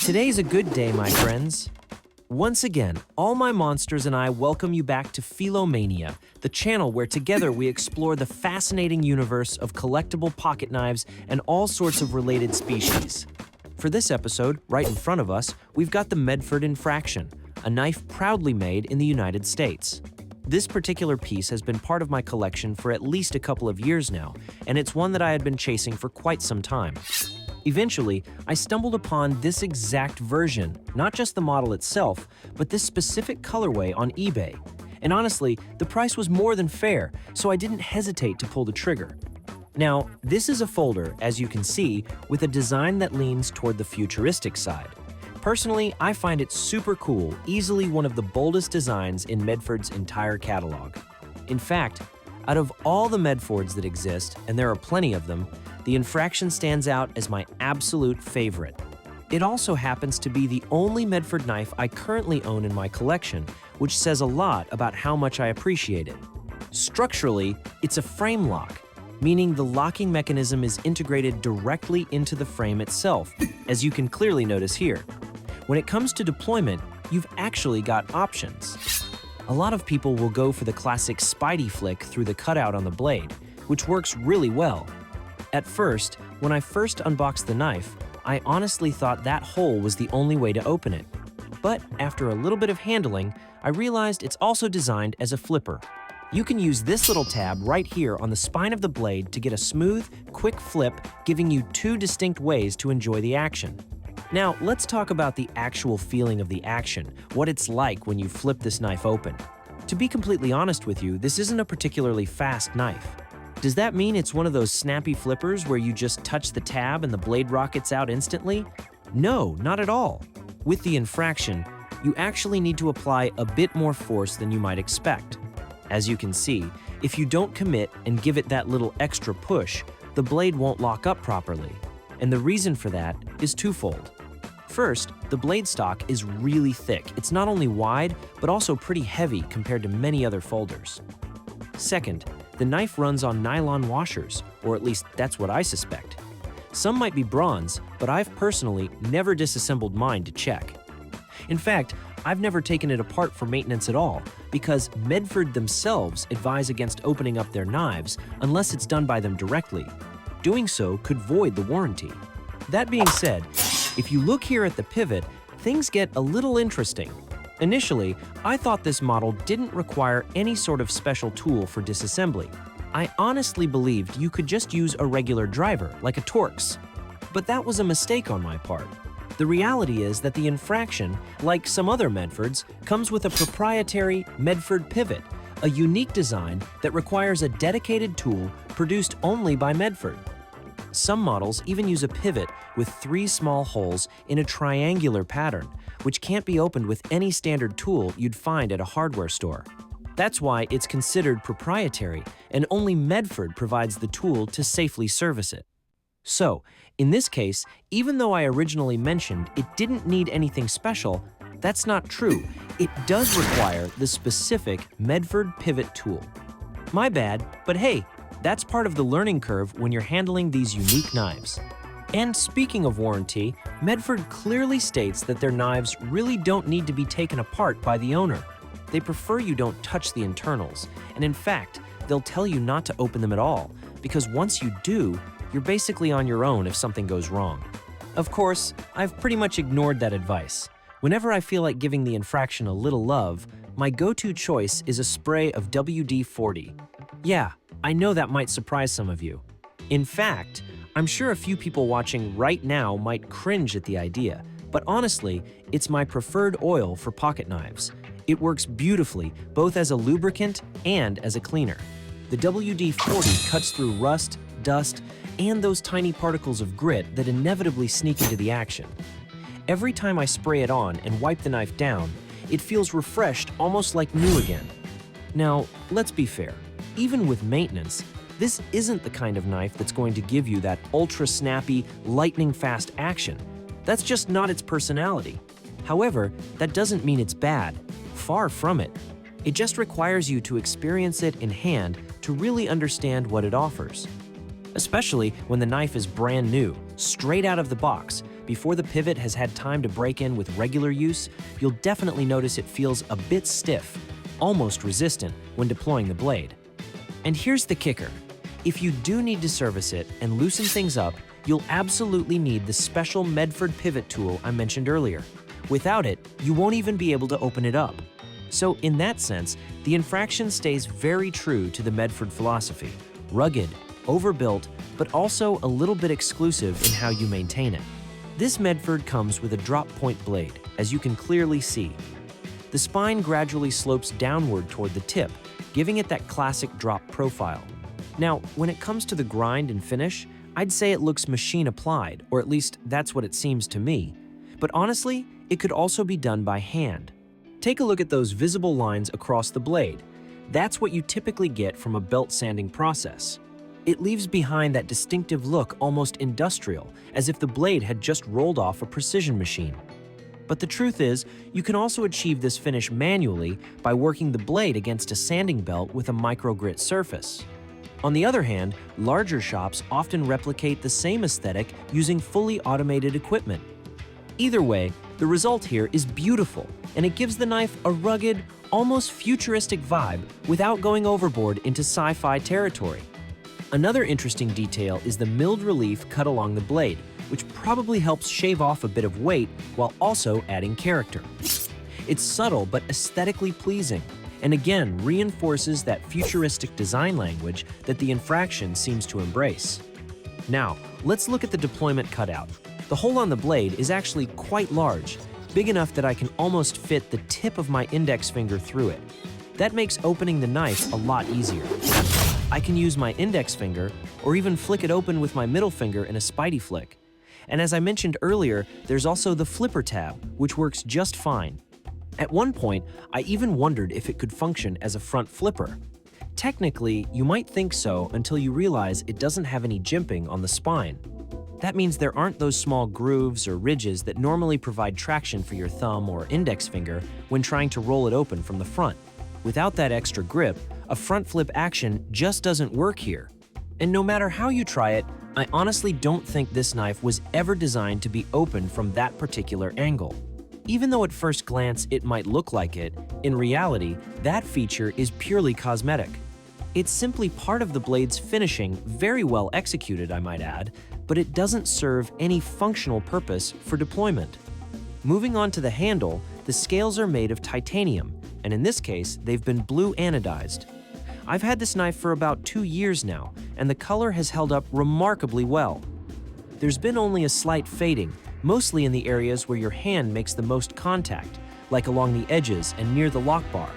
Today's a good day, my friends. Once again, all my monsters and I welcome you back to Filomania, the channel where together we explore the fascinating universe of collectible pocket knives and all sorts of related species. For this episode, right in front of us, we've got the Medford Infraction, a knife proudly made in the United States. This particular piece has been part of my collection for at least a couple of years now, and it's one that I had been chasing for quite some time. Eventually, I stumbled upon this exact version, not just the model itself, but this specific colorway on eBay. And honestly, the price was more than fair, so I didn't hesitate to pull the trigger. Now, this is a folder, as you can see, with a design that leans toward the futuristic side. Personally, I find it super cool, easily one of the boldest designs in Medford's entire catalog. In fact, out of all the Medfords that exist, and there are plenty of them, the Infraction stands out as my absolute favorite. It also happens to be the only Medford knife I currently own in my collection, which says a lot about how much I appreciate it. Structurally, it's a frame lock, meaning the locking mechanism is integrated directly into the frame itself, as you can clearly notice here. When it comes to deployment, you've actually got options. A lot of people will go for the classic Spidey flick through the cutout on the blade, which works really well. At first, when I first unboxed the knife, I honestly thought that hole was the only way to open it. But after a little bit of handling, I realized it's also designed as a flipper. You can use this little tab right here on the spine of the blade to get a smooth, quick flip, giving you two distinct ways to enjoy the action. Now, let's talk about the actual feeling of the action, what it's like when you flip this knife open. To be completely honest with you, this isn't a particularly fast knife. Does that mean it's one of those snappy flippers where you just touch the tab and the blade rockets out instantly? No, not at all. With the Infraction, you actually need to apply a bit more force than you might expect. As you can see, if you don't commit and give it that little extra push, the blade won't lock up properly. And the reason for that is twofold. First, the blade stock is really thick. It's not only wide, but also pretty heavy compared to many other folders. Second, the knife runs on nylon washers, or at least that's what I suspect. Some might be bronze, but I've personally never disassembled mine to check. In fact, I've never taken it apart for maintenance at all, because Medford themselves advise against opening up their knives unless it's done by them directly. Doing so could void the warranty. That being said, if you look here at the pivot, things get a little interesting. Initially, I thought this model didn't require any sort of special tool for disassembly. I honestly believed you could just use a regular driver, like a Torx. But that was a mistake on my part. The reality is that the Infraction, like some other Medfords, comes with a proprietary Medford pivot, a unique design that requires a dedicated tool produced only by Medford. Some models even use a pivot with 3 small holes in a triangular pattern, which can't be opened with any standard tool you'd find at a hardware store. That's why it's considered proprietary, and only Medford provides the tool to safely service it. So, in this case, even though I originally mentioned it didn't need anything special, that's not true. It does require the specific Medford pivot tool. My bad, but hey, that's part of the learning curve when you're handling these unique knives. And speaking of warranty, Medford clearly states that their knives really don't need to be taken apart by the owner. They prefer you don't touch the internals, and in fact, they'll tell you not to open them at all, because once you do, you're basically on your own if something goes wrong. Of course, I've pretty much ignored that advice. Whenever I feel like giving the Infraction a little love, my go-to choice is a spray of WD-40. Yeah, I know that might surprise some of you. In fact, I'm sure a few people watching right now might cringe at the idea, but honestly, it's my preferred oil for pocket knives. It works beautifully, both as a lubricant and as a cleaner. The WD-40 cuts through rust, dust, and those tiny particles of grit that inevitably sneak into the action. Every time I spray it on and wipe the knife down, it feels refreshed, almost like new again. Now, let's be fair. Even with maintenance, this isn't the kind of knife that's going to give you that ultra-snappy, lightning-fast action. That's just not its personality. However, that doesn't mean it's bad. Far from it. It just requires you to experience it in hand to really understand what it offers. Especially when the knife is brand new, straight out of the box, before the pivot has had time to break in with regular use, you'll definitely notice it feels a bit stiff, almost resistant when deploying the blade. And here's the kicker. If you do need to service it and loosen things up, you'll absolutely need the special Medford pivot tool I mentioned earlier. Without it, you won't even be able to open it up. So in that sense, the Infraction stays very true to the Medford philosophy. Rugged, overbuilt, but also a little bit exclusive in how you maintain it. This Medford comes with a drop-point blade, as you can clearly see. The spine gradually slopes downward toward the tip, giving it that classic drop profile. Now, when it comes to the grind and finish, I'd say it looks machine-applied, or at least that's what it seems to me. But honestly, it could also be done by hand. Take a look at those visible lines across the blade. That's what you typically get from a belt sanding process. It leaves behind that distinctive look, almost industrial, as if the blade had just rolled off a precision machine. But the truth is, you can also achieve this finish manually by working the blade against a sanding belt with a microgrit surface. On the other hand, larger shops often replicate the same aesthetic using fully automated equipment. Either way, the result here is beautiful, and it gives the knife a rugged, almost futuristic vibe without going overboard into sci-fi territory. Another interesting detail is the milled relief cut along the blade, which probably helps shave off a bit of weight while also adding character. It's subtle but aesthetically pleasing, and again reinforces that futuristic design language that the Infraction seems to embrace. Now, let's look at the deployment cutout. The hole on the blade is actually quite large, big enough that I can almost fit the tip of my index finger through it. That makes opening the knife a lot easier. I can use my index finger, or even flick it open with my middle finger in a spidey flick. And as I mentioned earlier, there's also the flipper tab, which works just fine. At one point, I even wondered if it could function as a front flipper. Technically, you might think so until you realize it doesn't have any jimping on the spine. That means there aren't those small grooves or ridges that normally provide traction for your thumb or index finger when trying to roll it open from the front. Without that extra grip, a front flip action just doesn't work here. And no matter how you try it, I honestly don't think this knife was ever designed to be open from that particular angle. Even though at first glance it might look like it, in reality, that feature is purely cosmetic. It's simply part of the blade's finishing, very well executed, I might add, but it doesn't serve any functional purpose for deployment. Moving on to the handle, the scales are made of titanium, and in this case, they've been blue anodized. I've had this knife for about 2 years now, and the color has held up remarkably well. There's been only a slight fading, mostly in the areas where your hand makes the most contact, like along the edges and near the lock bar.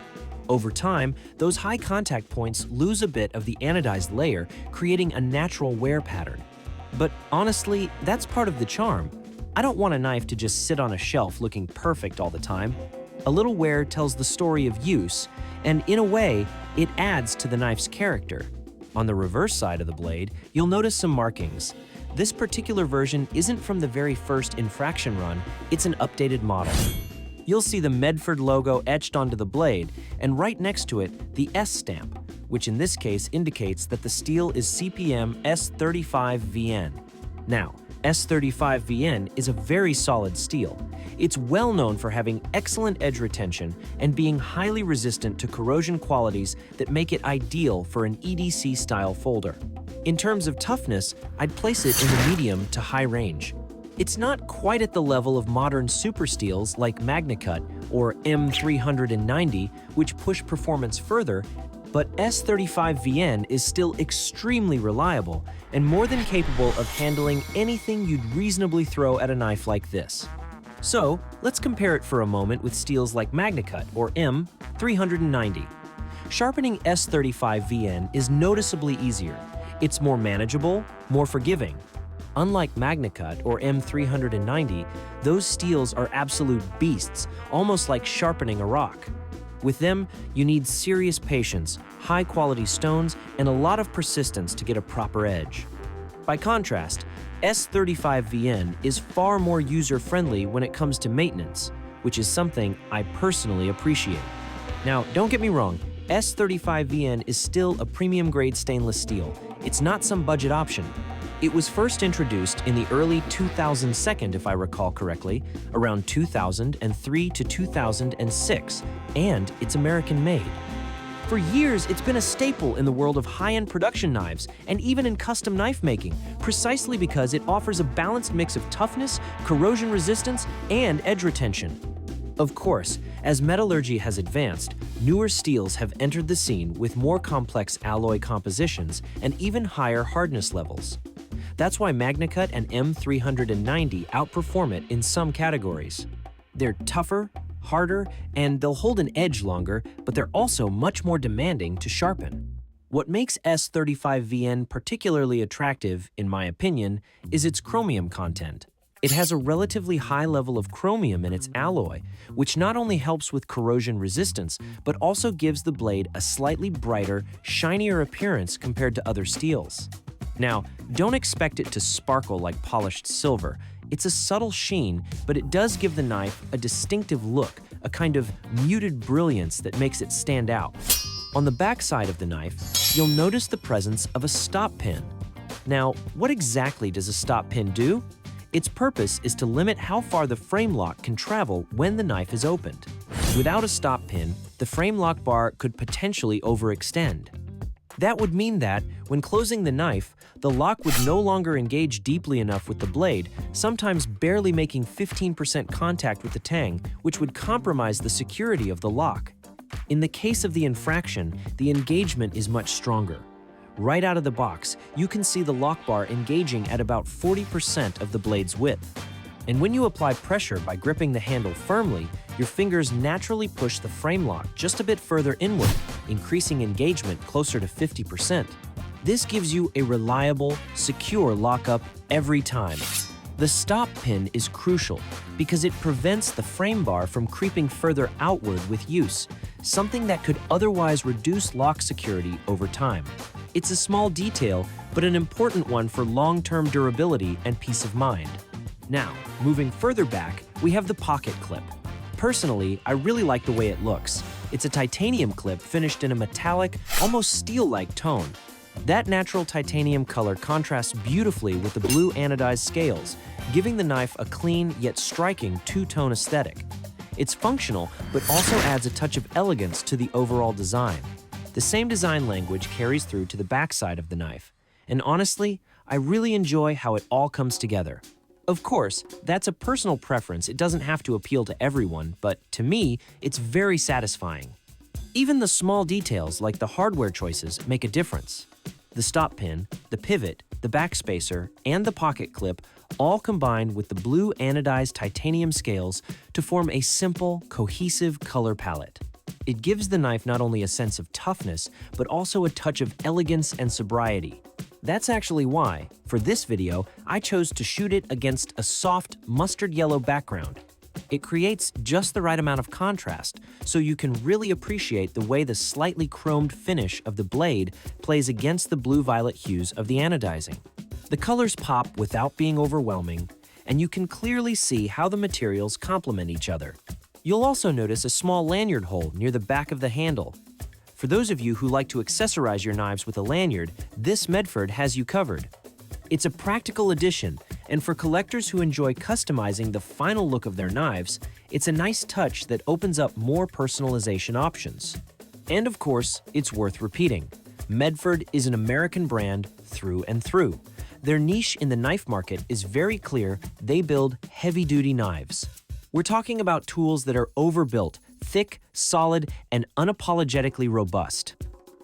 Over time, those high contact points lose a bit of the anodized layer, creating a natural wear pattern. But honestly, that's part of the charm. I don't want a knife to just sit on a shelf looking perfect all the time. A little wear tells the story of use, and in a way, it adds to the knife's character. On the reverse side of the blade, you'll notice some markings. This particular version isn't from the very first Infraction run, it's an updated model. You'll see the Medford logo etched onto the blade, and right next to it, the S stamp, which in this case indicates that the steel is CPM S35VN. Now, S35VN is a very solid steel. It's well known for having excellent edge retention and being highly resistant to corrosion qualities that make it ideal for an EDC-style folder. In terms of toughness, I'd place it in the medium to high range. It's not quite at the level of modern super steels like Magnacut or M390, which push performance further, but S35VN is still extremely reliable and more than capable of handling anything you'd reasonably throw at a knife like this. So, let's compare it for a moment with steels like Magnacut or M390. Sharpening S35VN is noticeably easier. It's more manageable, more forgiving. Unlike Magnacut or M390, those steels are absolute beasts, almost like sharpening a rock. With them, you need serious patience, high-quality stones, and a lot of persistence to get a proper edge. By contrast, S35VN is far more user-friendly when it comes to maintenance, which is something I personally appreciate. Now, don't get me wrong, S35VN is still a premium-grade stainless steel. It's not some budget option. It was first introduced in the early 2002, if I recall correctly, around 2003 to 2006, and it's American-made. For years, it's been a staple in the world of high-end production knives and even in custom knife making, precisely because it offers a balanced mix of toughness, corrosion resistance, and edge retention. Of course, as metallurgy has advanced, newer steels have entered the scene with more complex alloy compositions and even higher hardness levels. That's why Magnacut and M390 outperform it in some categories. They're tougher, harder, and they'll hold an edge longer, but they're also much more demanding to sharpen. What makes S35VN particularly attractive, in my opinion, is its chromium content. It has a relatively high level of chromium in its alloy, which not only helps with corrosion resistance, but also gives the blade a slightly brighter, shinier appearance compared to other steels. Now, don't expect it to sparkle like polished silver. It's a subtle sheen, but it does give the knife a distinctive look, a kind of muted brilliance that makes it stand out. On the back side of the knife, you'll notice the presence of a stop pin. Now, what exactly does a stop pin do? Its purpose is to limit how far the frame lock can travel when the knife is opened. Without a stop pin, the frame lock bar could potentially overextend. That would mean that, when closing the knife, the lock would no longer engage deeply enough with the blade, sometimes barely making 15% contact with the tang, which would compromise the security of the lock. In the case of the Infraction, the engagement is much stronger. Right out of the box, you can see the lock bar engaging at about 40% of the blade's width. And when you apply pressure by gripping the handle firmly, your fingers naturally push the frame lock just a bit further inward, increasing engagement closer to 50%. This gives you a reliable, secure lockup every time. The stop pin is crucial because it prevents the frame bar from creeping further outward with use, something that could otherwise reduce lock security over time. It's a small detail, but an important one for long-term durability and peace of mind. Now, moving further back, we have the pocket clip. Personally, I really like the way it looks. It's a titanium clip finished in a metallic, almost steel-like tone. That natural titanium color contrasts beautifully with the blue anodized scales, giving the knife a clean yet striking two-tone aesthetic. It's functional, but also adds a touch of elegance to the overall design. The same design language carries through to the backside of the knife. And honestly, I really enjoy how it all comes together. Of course, that's a personal preference. It doesn't have to appeal to everyone, but to me, it's very satisfying. Even the small details like the hardware choices make a difference. The stop pin, the pivot, the backspacer, and the pocket clip all combine with the blue anodized titanium scales to form a simple, cohesive color palette. It gives the knife not only a sense of toughness, but also a touch of elegance and sobriety. That's actually why, for this video, I chose to shoot it against a soft mustard yellow background. It creates just the right amount of contrast, so you can really appreciate the way the slightly chromed finish of the blade plays against the blue-violet hues of the anodizing. The colors pop without being overwhelming, and you can clearly see how the materials complement each other. You'll also notice a small lanyard hole near the back of the handle. For those of you who like to accessorize your knives with a lanyard, this Medford has you covered. It's a practical addition, and for collectors who enjoy customizing the final look of their knives, it's a nice touch that opens up more personalization options. And of course, it's worth repeating. Medford is an American brand through and through. Their niche in the knife market is very clear. They build heavy-duty knives. We're talking about tools that are overbuilt, thick, solid, and unapologetically robust.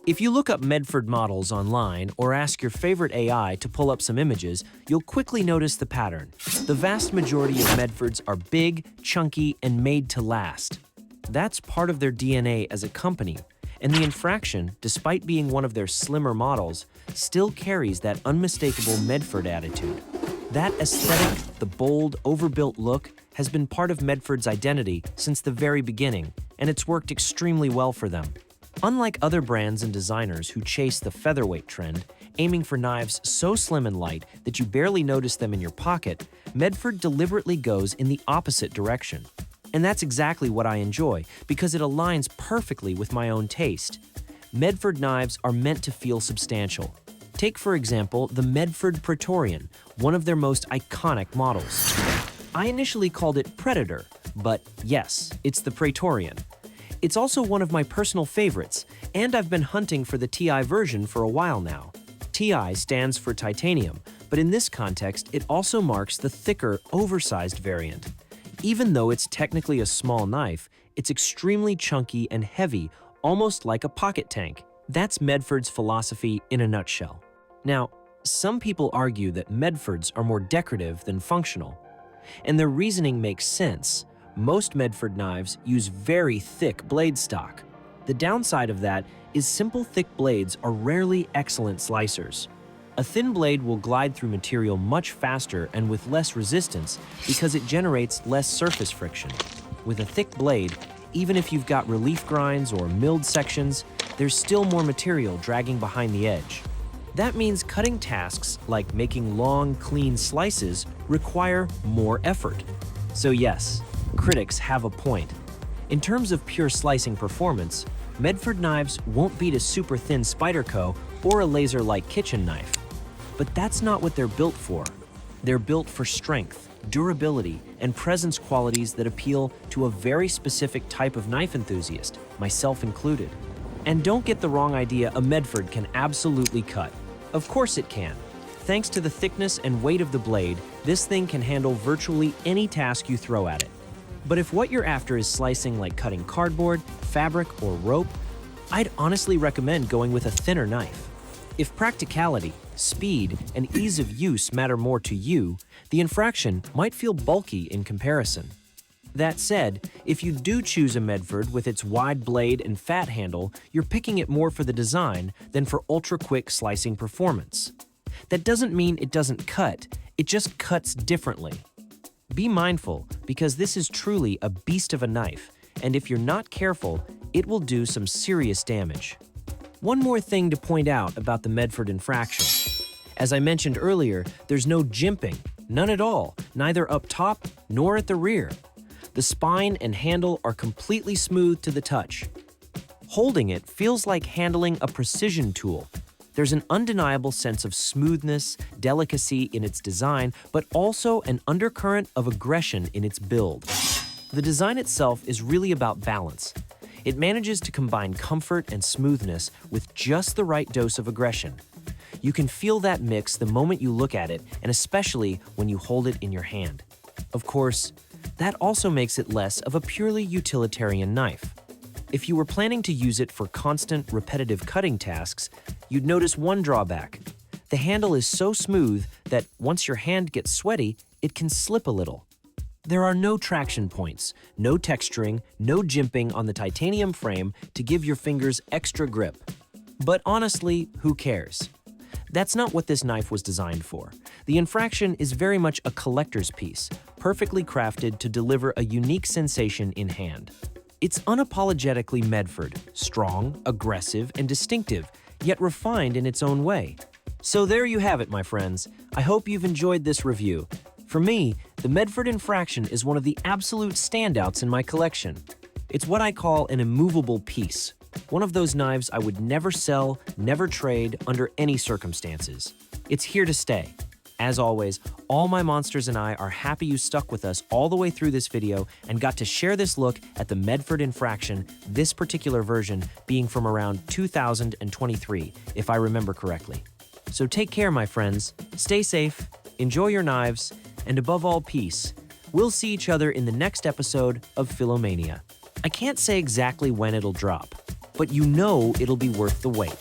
If you look up Medford models online or ask your favorite AI to pull up some images, you'll quickly notice the pattern. The vast majority of Medfords are big, chunky, and made to last. That's part of their DNA as a company, and the Infraction, despite being one of their slimmer models, still carries that unmistakable Medford attitude. That aesthetic, the bold, overbuilt look, has been part of Medford's identity since the very beginning, and it's worked extremely well for them. Unlike other brands and designers who chase the featherweight trend, aiming for knives so slim and light that you barely notice them in your pocket, Medford deliberately goes in the opposite direction. And that's exactly what I enjoy, because it aligns perfectly with my own taste. Medford knives are meant to feel substantial. Take, for example, the Medford Praetorian, one of their most iconic models. I initially called it Predator, but yes, it's the Praetorian. It's also one of my personal favorites, and I've been hunting for the TI version for a while now. TI stands for titanium, but in this context, it also marks the thicker, oversized variant. Even though it's technically a small knife, it's extremely chunky and heavy, almost like a pocket tank. That's Medford's philosophy in a nutshell. Now, some people argue that Medfords are more decorative than functional, and their reasoning makes sense. Most Medford knives use very thick blade stock. The downside of that is simple thick blades are rarely excellent slicers. A thin blade will glide through material much faster and with less resistance because it generates less surface friction. With a thick blade, even if you've got relief grinds or milled sections, there's still more material dragging behind the edge. That means cutting tasks like making long, clean slices require more effort. So yes, critics have a point. In terms of pure slicing performance, Medford knives won't beat a super thin Spyderco or a laser-like kitchen knife. But that's not what they're built for. They're built for strength, durability, and presence qualities that appeal to a very specific type of knife enthusiast, myself included. And don't get the wrong idea, a Medford can absolutely cut. Of course it can. Thanks to the thickness and weight of the blade, this thing can handle virtually any task you throw at it. But if what you're after is slicing like cutting cardboard, fabric, or rope, I'd honestly recommend going with a thinner knife. If practicality, speed, and ease of use matter more to you, the Infraction might feel bulky in comparison. That said, if you do choose a Medford with its wide blade and fat handle, you're picking it more for the design than for ultra-quick slicing performance. That doesn't mean it doesn't cut, it just cuts differently. Be mindful, because this is truly a beast of a knife, and if you're not careful, it will do some serious damage. One more thing to point out about the Medford Infraction. As I mentioned earlier, there's no jimping, none at all, neither up top nor at the rear. The spine and handle are completely smooth to the touch. Holding it feels like handling a precision tool. There's an undeniable sense of smoothness, delicacy in its design, but also an undercurrent of aggression in its build. The design itself is really about balance. It manages to combine comfort and smoothness with just the right dose of aggression. You can feel that mix the moment you look at it, and especially when you hold it in your hand. Of course, that also makes it less of a purely utilitarian knife. If you were planning to use it for constant, repetitive cutting tasks, you'd notice one drawback. The handle is so smooth that once your hand gets sweaty, it can slip a little. There are no traction points, no texturing, no jimping on the titanium frame to give your fingers extra grip. But honestly, who cares? That's not what this knife was designed for. The Infraction is very much a collector's piece, perfectly crafted to deliver a unique sensation in hand. It's unapologetically Medford, strong, aggressive, and distinctive, yet refined in its own way. So there you have it, my friends. I hope you've enjoyed this review. For me, the Medford Infraction is one of the absolute standouts in my collection. It's what I call an immovable piece. One of those knives I would never sell, never trade, under any circumstances. It's here to stay. As always, all my monsters and I are happy you stuck with us all the way through this video and got to share this look at the Medford Infraction, this particular version being from around 2023, if I remember correctly. So take care, my friends. Stay safe, enjoy your knives, and above all, peace. We'll see each other in the next episode of Filomania. I can't say exactly when it'll drop, but you know it'll be worth the wait.